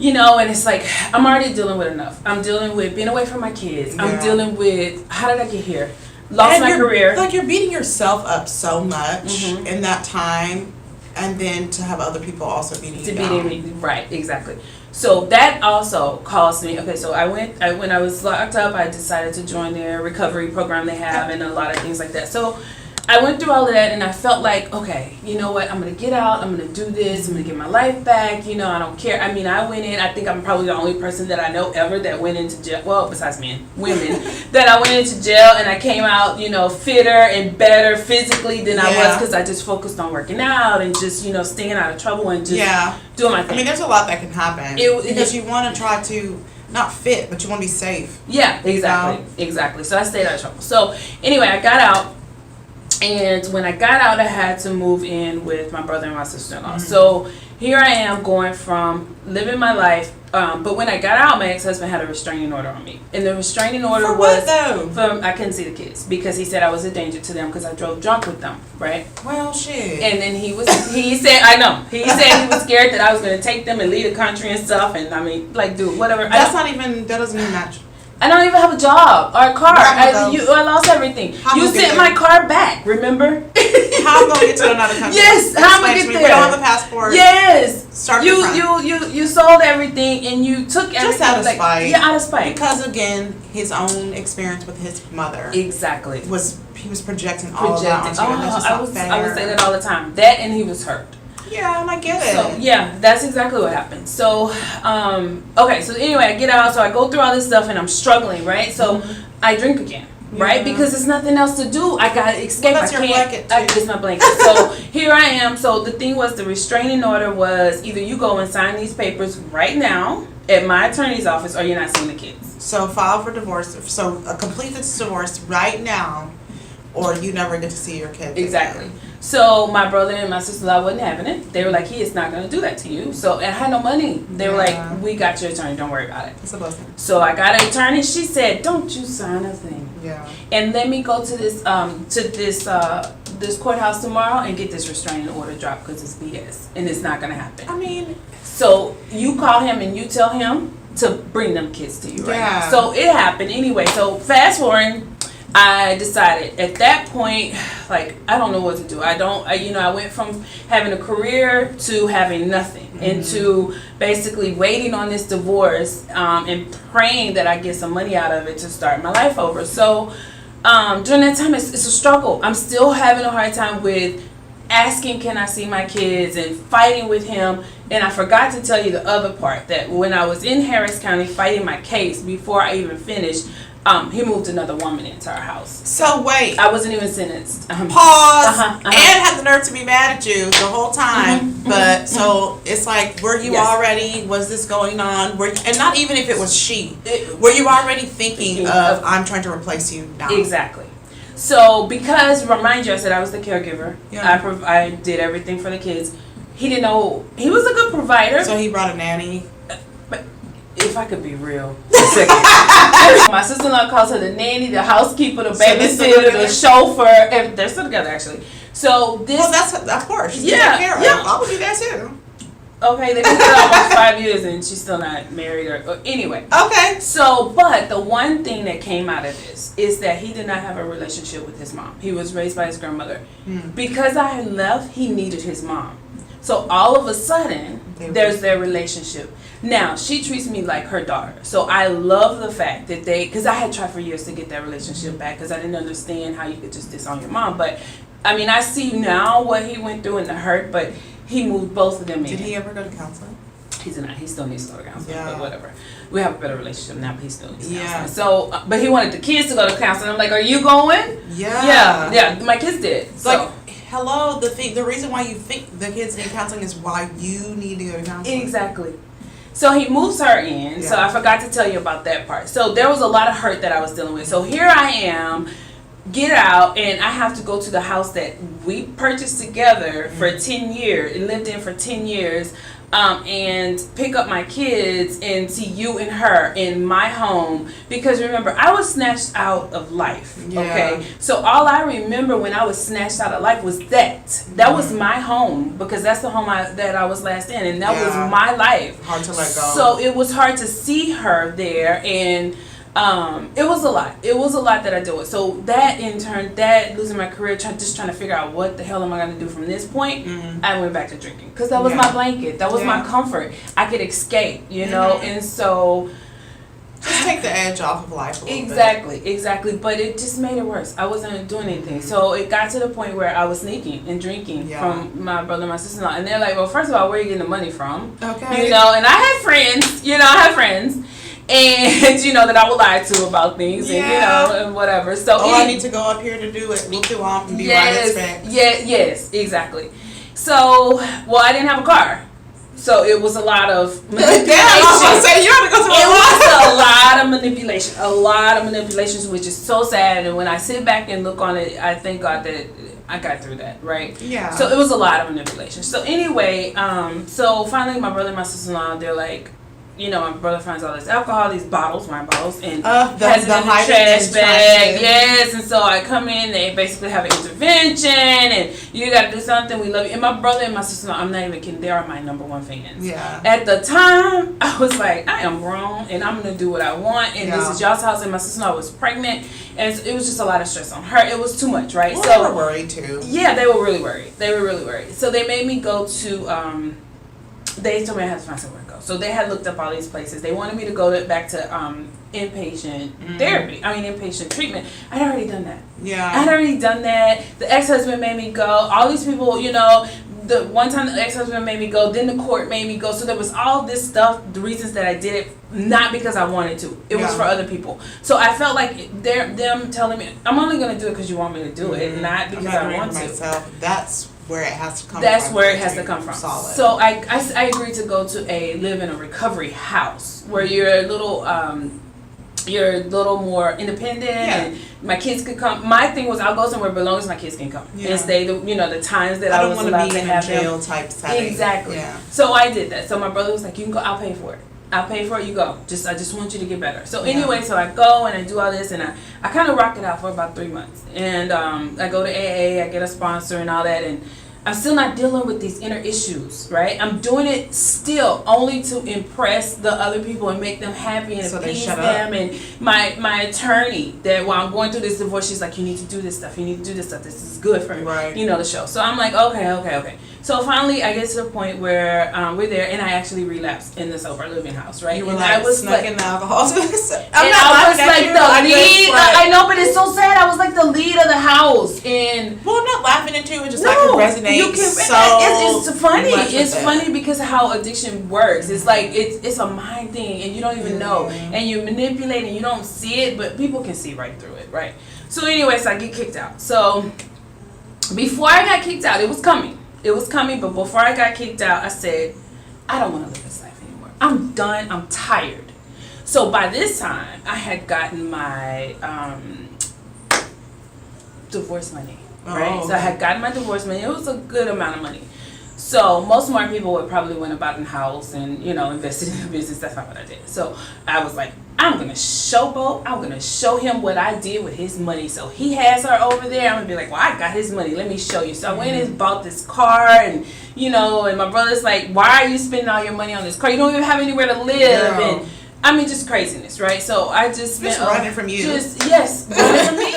You know, and it's like, I'm already dealing with enough. I'm dealing with being away from my kids. Yeah. I'm dealing with, how did I get here? Lost and my career. Like, you're beating yourself up so much in that time, and then to have other people also beating you down. Right, exactly. So that also caused me, okay, so when I was locked up, I decided to join their recovery program they have and a lot of things like that. So I went through all of that, and I felt like, okay, you know what, I'm going to get out, I'm going to do this, I'm going to get my life back, you know, I don't care. I mean, I went in, I think I'm probably the only person that I know ever that went into jail, well, besides men, women, that I went into jail and I came out, you know, fitter and better physically than I was, because I just focused on working out and just, you know, staying out of trouble and just doing my thing. I mean, there's a lot that can happen, because you want to try to, not fit, but you want to be safe. Yeah, exactly, exactly. So I stayed out of trouble. So anyway, I got out. And when I got out, I had to move in with my brother and my sister-in-law. So here I am going from living my life. But when I got out, my ex-husband had a restraining order on me. And the restraining order for was... what, though? From, I couldn't see the kids because he said I was a danger to them because I drove drunk with them, right? Well, shit. And then he said, I know. He said he was scared that I was going to take them and leave the country and stuff. And I mean, like, dude, whatever. That doesn't even match. I don't even have a job or a car. I lost everything. You sent my car back, remember? How I'm going to get to another country? Yes, how am I get there? We don't have a passport. Yes. Start you sold everything and you took everything. Just out of spite. Yeah, out of spite. Because, again, his own experience with his mother. Exactly. He was projecting all of that onto you. I would say that all the time. That and he was hurt. Yeah, and I get it. So, yeah, that's exactly what happened. So, okay, so anyway, I get out, so I go through all this stuff, and I'm struggling, right? So, I drink again, right? Because there's nothing else to do. I got to escape. Well, that's your blanket, too. It's my blanket. So, here I am. So, the thing was, the restraining order was either you go and sign these papers right now at my attorney's office, or you're not seeing the kids. So, file for divorce. So, complete this divorce right now, or you never get to see your kids. Exactly. Again. So my brother and my sister-in-law wasn't having it. They were like, he is not going to do that to you. So, and I had no money. They were like, we got your attorney. Don't worry about it. It's a blessing. So I got an attorney. She said, don't you sign a thing. Yeah. And let me go to this this courthouse tomorrow and get this restraining order dropped because it's BS. And it's not going to happen. I mean. So you call him and you tell him to bring them kids to you right now. So it happened anyway. So fast forward. I decided at that point, like, I don't know what to do. I went from having a career to having nothing and to basically waiting on this divorce and praying that I get some money out of it to start my life over. So during that time, it's a struggle. I'm still having a hard time with asking, can I see my kids, and fighting with him. And I forgot to tell you the other part, that when I was in Harris County fighting my case, before I even finished, he moved another woman into our house. So wait. I wasn't even sentenced. Pause. And had the nerve to be mad at you the whole time. But so it's like, were you already? Was this going on? And not even if it was she. Were you already thinking of I'm trying to replace you now? Exactly. So because remind you, I said I was the caregiver. Yeah. I did everything for the kids. He didn't know. He was a good provider. So he brought a nanny. If I could be real for a second. My sister-in-law calls her the nanny, the housekeeper, the babysitter, the chauffeur. They're still together, actually. So this... Well, that's... Of course. She's I would do that, too. Okay, they've been together almost 5 years, and she's still not married. Or anyway. Okay. So, but the one thing that came out of this is that he did not have a relationship with his mom. He was raised by his grandmother. Because I had left, he needed his mom. So all of a sudden, there's their relationship. Now, she treats me like her daughter. So I love the fact that because I had tried for years to get that relationship back because I didn't understand how you could just disown your mom. But, I mean, I see now what he went through and the hurt, but he moved both of them in. Did he ever go to counseling? He still needs to go to counseling, but whatever. We have a better relationship now, but he still needs counseling. So, but he wanted the kids to go to counseling. I'm like, are you going? Yeah, my kids did. So. Like, hello, the reason why you think the kids need counseling is why you need to go to counseling. Exactly. So he moves her in. So I forgot to tell you about that part. So there was a lot of hurt that I was dealing with. So here I am, get out, and I have to go to the house that we purchased together for 10 years, and lived in for 10 years. and pick up my kids and see you and her in my home. Because remember, I was snatched out of life. Yeah. Okay, so all I remember when I was snatched out of life was that was my home, because that's the home that I was last in, and that was my life. Hard to let go. So it was hard to see her there, and it was a lot. It was a lot that I dealt with. So that in turn, losing my career, just trying to figure out what the hell am I going to do from this point, I went back to drinking. Because that was my blanket. That was my comfort. I could escape, you know? And so... Just take the edge off of life a little bit. Exactly. But it just made it worse. I wasn't doing anything. So it got to the point where I was sneaking and drinking from my brother and my sister-in-law. And they're like, well, first of all, where are you getting the money from? Okay. You know, and I had friends. And you know that I would lie to about things, and you know, and whatever. So I need to go up here to do it. Look through off and be right as fact. Yes, exactly. So, well, I didn't have a car, so it was a lot of manipulation. It was a lot of manipulations, which is so sad. And when I sit back and look on it, I thank God that I got through that, right? Yeah. So it was a lot of manipulation. So anyway, so finally, my brother and my sister-in-law, they're like, you know, my brother finds all this alcohol, these bottles, wine bottles, and has it in the trash bag. Yes, and so I come in, they basically have an intervention, and you got to do something, we love you. And my brother and my sister, I'm not even kidding, they are my number one fans. Yeah. At the time, I was like, I am grown, and I'm going to do what I want, and this is y'all's house, and my sister-in-law was pregnant, and it was just a lot of stress on her. It was too much, right? Well, so they were worried, too. Yeah, they were really worried. So they made me go to, they told me I had to find somewhere to go. So they had looked up all these places. They wanted me to go back to inpatient therapy. Inpatient treatment. I'd already done that. Yeah. I had already done that. The ex-husband made me go. All these people, you know, the one time the ex-husband made me go, then the court made me go. So there was all this stuff, the reasons that I did it, not because I wanted to. It was for other people. So I felt like them telling me, I'm only going to do it because you want me to do it, not because I want to. That's where it has to come from. That's where it has to come from. Solid. So I agreed to go to live in a recovery house where you're a little more independent, and my kids could come. My thing was, I'll go somewhere as long as my kids can come and stay the times that I was allowed to have them. I don't want to be in a jail type setting. Exactly. Yeah. So I did that. So my brother was like, you can go, I'll pay for it. You go. I just want you to get better. So anyway, so I go and I do all this, and I kind of rock it out for about 3 months. And I go to AA, I get a sponsor and all that, and I'm still not dealing with these inner issues, right? I'm doing it still only to impress the other people and make them happy and appease them. And my attorney, that while I'm going through this divorce, she's like, you need to do this stuff. This is good for the show. So I'm like, okay. So finally, I get to the point where we're there, and I actually relapsed in the sober living house, right? You were and like, I was snuck in the alcohol. I was like the lead. I know, but it's so sad. I was like the lead of the house, and well, I'm not laughing at you. It just like it resonates. It's funny. It's funny because of how addiction works. It's like it's a mind thing, and you don't even know, and you manipulate, and you don't see it, but people can see right through it, right? So anyway, so I get kicked out. So before I got kicked out, it was coming, but before I got kicked out, I said, I don't want to live this life anymore. I'm done. I'm tired. So by this time, I had gotten my divorce money. Right, so I had gotten my divorce money. It was a good amount of money. So most smart people would probably went about in house and invested in the business. That's not what I did. So I was like, I'm gonna showboat. I'm gonna show him what I did with his money. So he has her over there. I'm gonna be like, well, I got his money. Let me show you. So I went and bought this car, and and my brother's like, why are you spending all your money on this car? You don't even have anywhere to live. And just craziness, right? So I just spent running from you. Running from me.